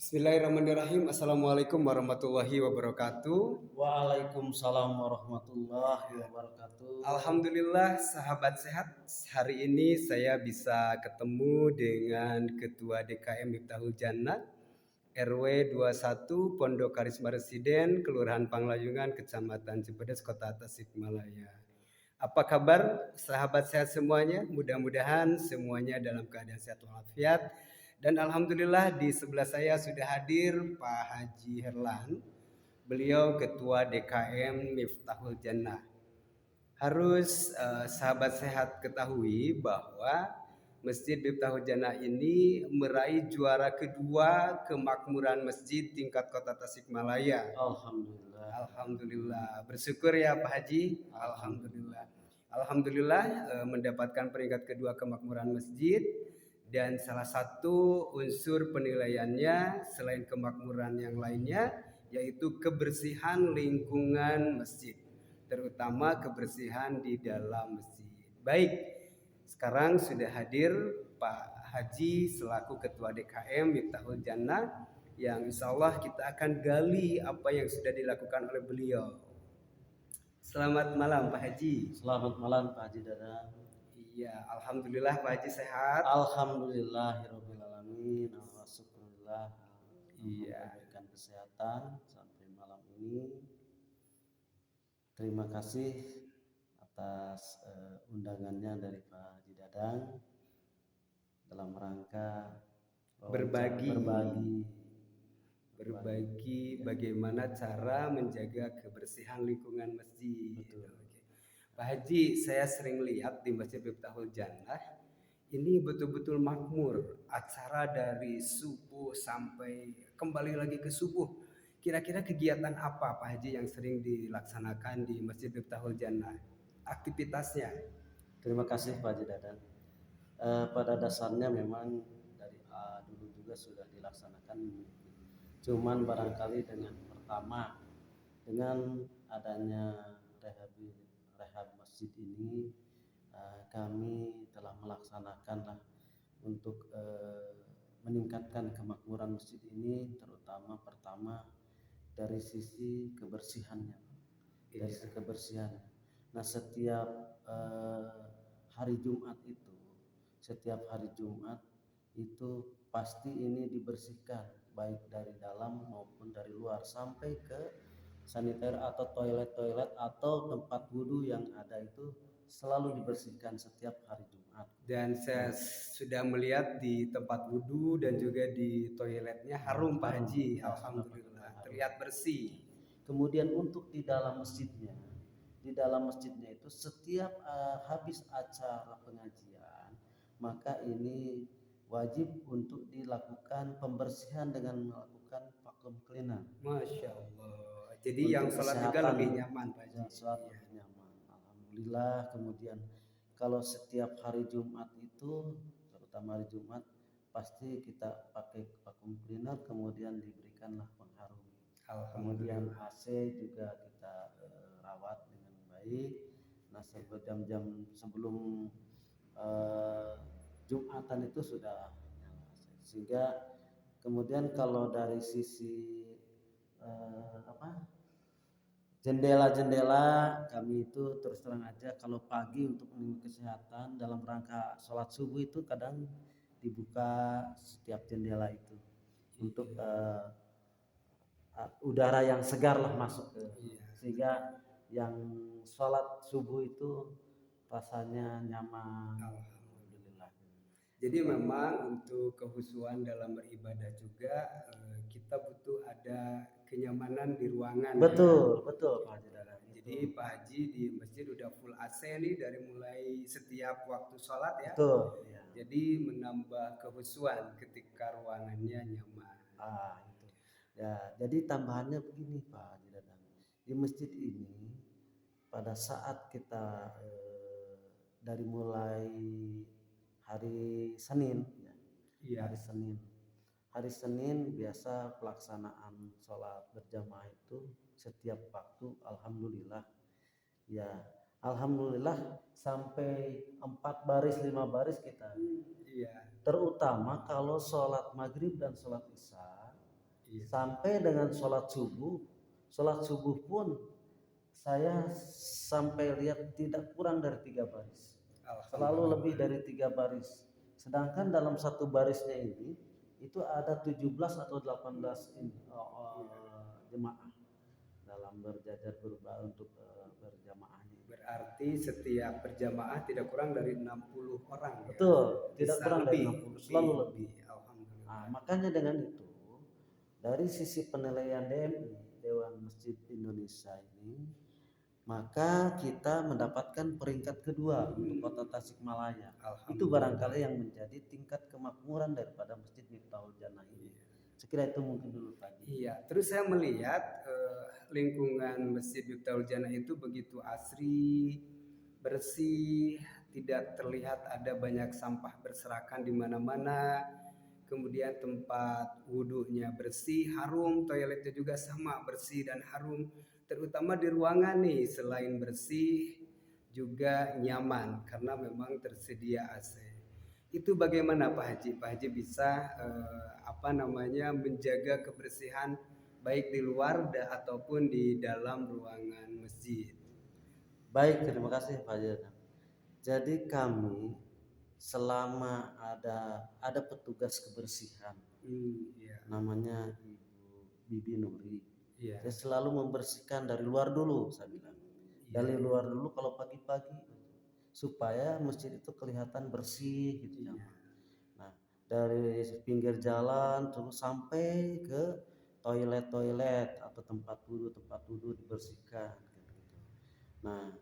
Bismillahirrahmanirrahim. Assalamualaikum warahmatullahi wabarakatuh. Waalaikumsalam warahmatullahi wabarakatuh. Alhamdulillah sahabat sehat. Hari ini saya bisa ketemu dengan Ketua DKM Miftahul Jannah RW 21 Pondok Karisma Residen Kelurahan Panglayungan Kecamatan Cipedes Kota Tasikmalaya. Apa kabar sahabat sehat semuanya? Mudah-mudahan semuanya dalam keadaan sehat walafiat. Dan alhamdulillah di sebelah saya sudah hadir Pak Haji Herlan. Beliau Ketua DKM Miftahul Jannah. Harus sahabat sehat ketahui bahwa Masjid Miftahul Jannah ini meraih juara kedua kemakmuran masjid tingkat Kota Tasikmalaya. Alhamdulillah. Alhamdulillah. Bersyukur ya Pak Haji. Alhamdulillah. Alhamdulillah mendapatkan peringkat kedua kemakmuran masjid. Dan salah satu unsur penilaiannya selain kemakmuran yang lainnya yaitu kebersihan lingkungan masjid, terutama kebersihan di dalam masjid. Baik, sekarang sudah hadir Pak Haji selaku Ketua DKM Miftahul Jannah yang insya Allah kita akan gali apa yang sudah dilakukan oleh beliau. Selamat malam Pak Haji. Selamat malam Pak Haji Dadang. Iya, alhamdulillah Pak Haji sehat. Alhamdulillahirobbilalamin. Alhamdulillah. Iya. Memberikan kesehatan sampai malam ini. Terima kasih atas undangannya dari Pak Haji Dadang dalam rangka berbagi bagaimana cara menjaga kebersihan lingkungan masjid. Betul. Pak Haji, saya sering lihat di Masjid Miftahul Jannah ini betul-betul makmur, acara dari subuh sampai kembali lagi ke subuh. Kira-kira kegiatan apa Pak Haji yang sering dilaksanakan di Masjid Miftahul Jannah? Aktivitasnya? Terima kasih Pak Haji Dadang. Pada dasarnya memang dari dulu juga sudah dilaksanakan, cuman barangkali dengan adanya rehab masjid ini, kami telah melaksanakan untuk meningkatkan kemakmuran masjid ini, terutama pertama dari sisi kebersihannya. Nah, setiap hari Jumat itu pasti ini dibersihkan, baik dari dalam maupun dari luar, sampai ke saniter atau toilet atau tempat wudhu yang ada itu selalu dibersihkan setiap hari Jumat. Dan saya sudah melihat di tempat wudhu dan juga di toiletnya harum Pak Haji. Alhamdulillah, terlihat bersih. Kemudian untuk di dalam masjidnya itu setiap habis acara pengajian, maka ini wajib untuk dilakukan pembersihan dengan melakukan vacuum cleaner. Masya Allah. Jadi untuk yang sholat juga lebih nyaman Pak Haji. Sholat lebih nyaman. Alhamdulillah. Kemudian kalau setiap hari Jumat itu, terutama hari Jumat, pasti kita pakai vacuum cleaner, kemudian diberikanlah pengharum. Kemudian AC juga kita rawat dengan baik. Nah, jam-jam sebelum Jumatan itu sudah nyala, sehingga kemudian kalau dari sisi jendela kami itu terus terang aja, kalau pagi untuk melindungi kesehatan dalam rangka sholat subuh itu kadang dibuka setiap jendela itu untuk udara yang segar lah masuk ke, sehingga yang sholat subuh itu rasanya nyaman. Alhamdulillah. Jadi memang untuk kehusuan dalam beribadah juga kita butuh ada kenyamanan di ruangan. Betul Pak Haji. Jadi Pak Haji di masjid udah full AC nih dari mulai setiap waktu sholat ya. Betul. Ya. Jadi menambah kehusuan ketika ruangannya nyaman. Itu. Ya, jadi tambahannya begini Pak Haji Dadang. Di masjid ini pada saat kita dari mulai hari Senin ya. Hari Senin biasa pelaksanaan sholat berjamaah itu setiap waktu, alhamdulillah ya, alhamdulillah sampai 4 baris 5 baris kita. Terutama kalau sholat maghrib dan sholat isya Iya. Sampai dengan sholat subuh pun saya sampai lihat tidak kurang dari 3 baris, selalu lebih Alhamdulillah. dari 3 baris. Sedangkan dalam satu barisnya ini itu ada 17 atau 18 jemaah dalam berjajar untuk berjamaahnya. Berarti setiap berjamaah tidak kurang dari 60 orang ya. Betul, tidak Bisa kurang dari lebih, 60, selalu lebih. Alhamdulillah. Nah, makanya dengan itu dari sisi penilaian DMI, Dewan Masjid Indonesia ini, maka kita mendapatkan peringkat kedua untuk Kota Tasikmalaya. Itu barangkali yang menjadi tingkat kemakmuran daripada Masjid Miftahul Jannah ini. Sekira itu mungkin dulu Pak. Iya, terus saya melihat lingkungan Masjid Miftahul Jannah itu begitu asri, bersih, tidak terlihat ada banyak sampah berserakan di mana-mana. Kemudian tempat wudhunya bersih, harum, toiletnya juga sama bersih dan harum. Terutama di ruangan nih, selain bersih juga nyaman karena memang tersedia AC. Itu bagaimana Pak Haji? Pak Haji bisa menjaga kebersihan baik di luar ataupun di dalam ruangan masjid. Baik, terima kasih Pak Jana. Jadi kami selama ada petugas kebersihan, Iya. namanya Ibu Bibi Nuri, Iya. dia selalu membersihkan dari luar dulu, saya bilang. Dari luar dulu kalau pagi-pagi supaya masjid itu kelihatan bersih gitu ya. Nah, dari pinggir jalan terus sampai ke toilet atau tempat wudhu dibersihkan gitu. Nah,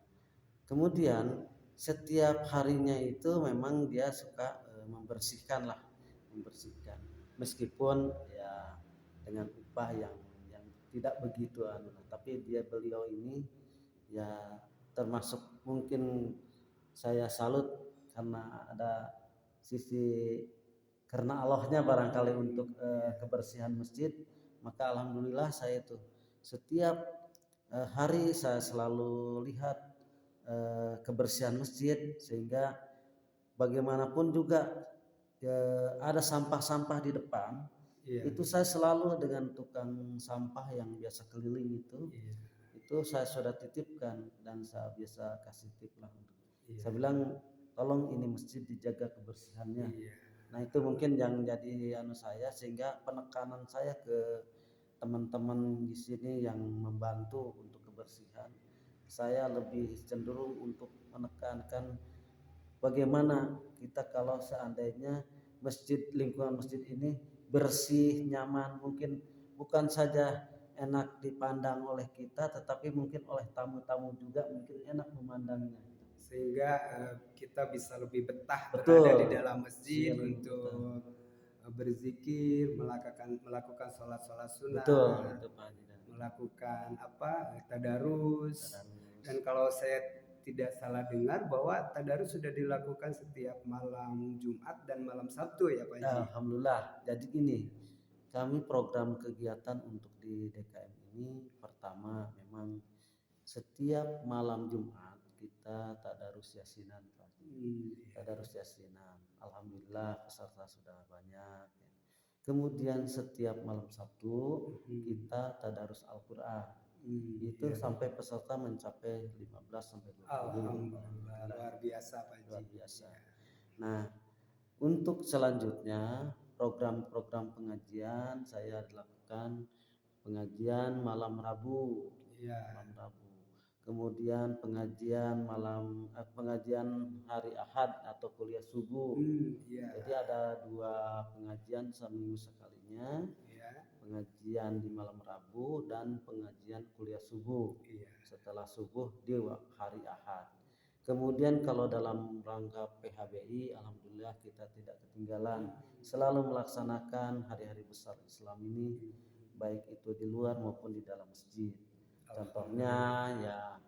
kemudian setiap harinya itu memang dia suka membersihkan meskipun ya dengan upah yang tidak begitu tapi beliau ini ya termasuk mungkin saya salut karena ada sisi karena Allahnya barangkali untuk kebersihan masjid, maka alhamdulillah saya itu setiap hari saya selalu lihat kebersihan masjid, sehingga bagaimanapun juga ada sampah-sampah di depan. Itu saya selalu dengan tukang sampah yang biasa keliling itu saya sudah titipkan dan saya biasa kasih tip lah. Saya bilang tolong ini masjid dijaga kebersihannya. Nah itu mungkin yang jadi saya, sehingga penekanan saya ke teman-teman di sini yang membantu untuk kebersihan, saya lebih cenderung untuk menekankan bagaimana kita kalau seandainya lingkungan masjid ini bersih, nyaman, mungkin bukan saja enak dipandang oleh kita, tetapi mungkin oleh tamu-tamu juga mungkin enak memandangnya. Sehingga kita bisa lebih betah Betul. berada di dalam masjid untuk berzikir, melakukan sholat sunnah, melakukan tadarus. Dan kalau saya tidak salah dengar bahwa tadarus sudah dilakukan setiap malam Jumat dan malam Sabtu ya Pak Haji. Alhamdulillah. Jadi gini, kami program kegiatan untuk di DKM ini pertama memang setiap malam Jumat kita tadarus yasinan Pak. Tadarus yasinan. Alhamdulillah peserta sudah banyak. Kemudian setiap malam Sabtu kita tadarus Al-Qur'an. Itu sampai peserta mencapai 15 sampai 20. Alhamdulillah, luar biasa Pak Haji. Luar biasa. Nah, untuk selanjutnya program-program pengajian saya lakukan pengajian malam Rabu. Malam Rabu. Kemudian pengajian hari Ahad atau kuliah subuh. Jadi ada 2 pengajian seminggu sekalinya. Pengajian di malam Rabu dan pengajian kuliah subuh. Setelah subuh di hari Ahad. Kemudian kalau dalam rangka PHBI, alhamdulillah kita tidak ketinggalan, selalu melaksanakan hari-hari besar Islam ini, baik itu di luar maupun di dalam masjid. Contohnya ya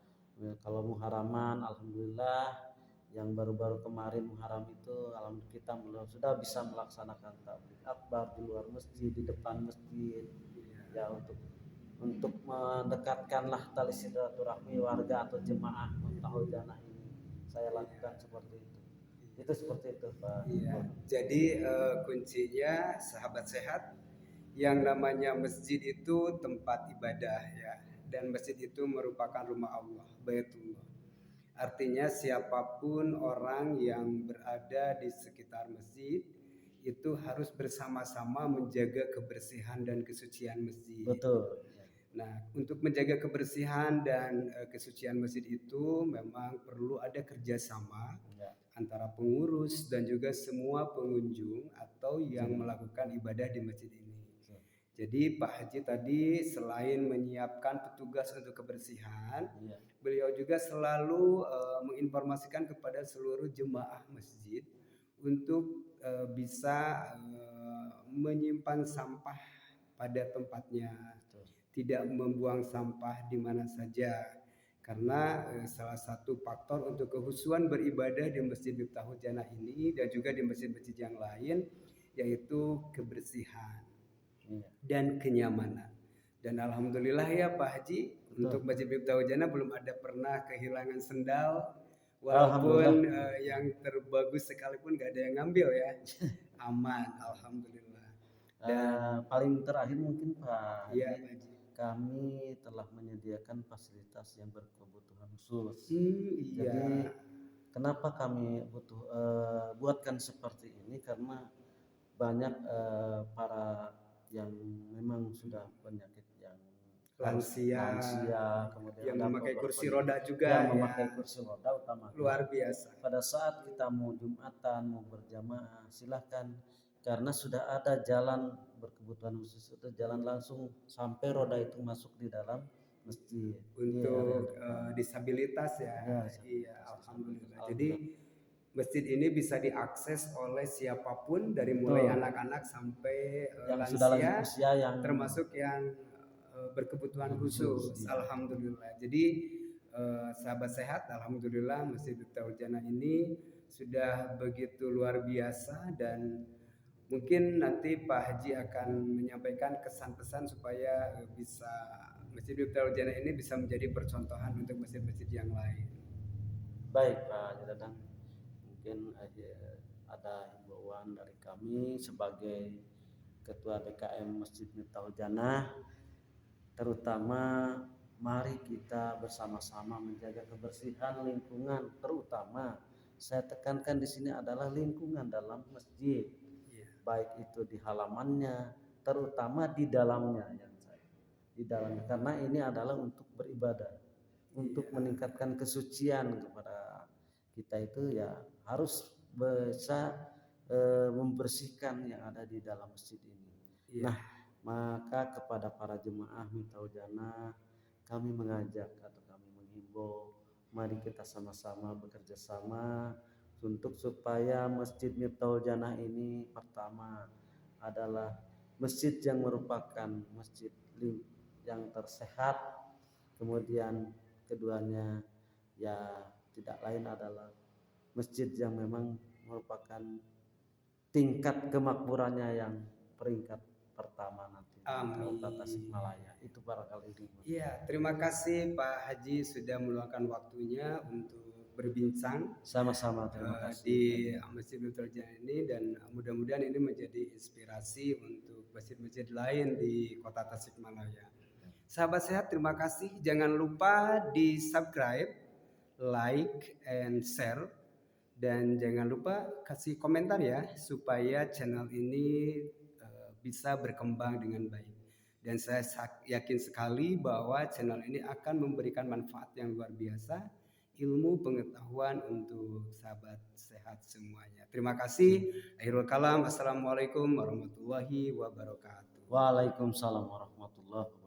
kalau Muharraman, alhamdulillah yang baru-baru kemarin Muharram itu alhamdulillah kita sudah bisa melaksanakan tabligh akbar di luar masjid, di depan masjid, ya untuk mendekatkanlah tali silaturahmi warga atau jemaah Miftahul Jannah ini. Saya lakukan seperti itu. Itu seperti itu Pak. Jadi kuncinya sahabat sehat yang namanya masjid itu tempat ibadah ya, dan masjid itu merupakan rumah Allah, Baitullah. Artinya siapapun orang yang berada di sekitar masjid itu harus bersama-sama menjaga kebersihan dan kesucian masjid. Betul. Nah, untuk menjaga kebersihan dan kesucian masjid itu memang perlu ada kerjasama Ya. antara pengurus dan juga semua pengunjung atau yang melakukan ibadah di masjid ini. Jadi Pak Haji tadi selain menyiapkan petugas untuk kebersihan, Ya. beliau juga selalu menginformasikan kepada seluruh jemaah masjid untuk bisa menyimpan sampah pada tempatnya, tidak membuang sampah di mana saja, karena salah satu faktor untuk kehusuan beribadah di Masjid Miftahul Jannah ini dan juga di masjid-masjid yang lain yaitu kebersihan dan kenyamanan. Dan alhamdulillah ya Pak Haji, untuk Masjid Miftahul Jannah belum ada pernah kehilangan sendal, walaupun yang terbagus sekalipun gak ada yang ngambil ya. Aman, alhamdulillah. Dan paling terakhir mungkin Pak Haji, ya, Pak Haji, kami telah menyediakan fasilitas yang berkebutuhan khusus. Iya. Jadi kenapa kami buatkan seperti ini, karena banyak para yang memang sudah penyakit yang lansia, kemudian yang ada memakai beberapa kursi roda juga yang memakai kursi roda utama. Luar biasa. Pada saat kita mau Jumatan, mau berjamaah, silahkan, karena sudah ada jalan berkebutuhan khusus, itu jalan langsung sampai roda itu masuk di dalam masjid. Untuk disabilitas ya. Iya, alhamdulillah. Jadi masjid ini bisa diakses oleh siapapun dari mulai anak-anak sampai yang lansia, sudah lanjut usia, yang termasuk yang berkebutuhan khusus. Alhamdulillah. Jadi sahabat sehat, alhamdulillah Masjid Miftahul Jannah ini sudah begitu luar biasa, dan mungkin nanti Pak Haji akan menyampaikan kesan-pesan supaya bisa Masjid Miftahul Jannah ini bisa menjadi percontohan untuk masjid-masjid yang lain. Baik Pak Haji Dadang, mungkin ada himbauan dari kami sebagai Ketua DKM Masjid Miftahul Jannah, terutama mari kita bersama-sama menjaga kebersihan lingkungan, terutama saya tekankan di sini adalah lingkungan dalam masjid, baik itu di halamannya, terutama di dalamnya, karena ini adalah untuk beribadah, untuk meningkatkan kesucian kepada kita, itu ya harus bisa membersihkan yang ada di dalam masjid ini. Nah, maka kepada para jemaah Miftahul Jannah kami mengajak atau kami menghimbau, mari kita sama-sama bekerja sama untuk supaya Masjid Miftahul Jannah ini pertama adalah masjid yang merupakan masjid yang tersehat, kemudian keduanya ya tidak lain adalah masjid yang memang merupakan tingkat kemakmurannya yang peringkat pertama nanti di Kota Tasikmalaya. Itu barangkali ini. Iya, terima kasih Pak Haji sudah meluangkan waktunya untuk berbincang. Sama-sama, terima kasih di Masjid Miftahul Jannah ini, dan mudah-mudahan ini menjadi inspirasi untuk masjid-masjid lain di Kota Tasikmalaya. Sahabat sehat, terima kasih. Jangan lupa di subscribe, like, and share. Dan jangan lupa kasih komentar ya, supaya channel ini bisa berkembang dengan baik. Dan saya yakin sekali bahwa channel ini akan memberikan manfaat yang luar biasa, ilmu pengetahuan untuk sahabat sehat semuanya. Terima kasih. Akhirul kalam. Assalamualaikum warahmatullahi wabarakatuh. Waalaikumsalam warahmatullahi wabarakatuh.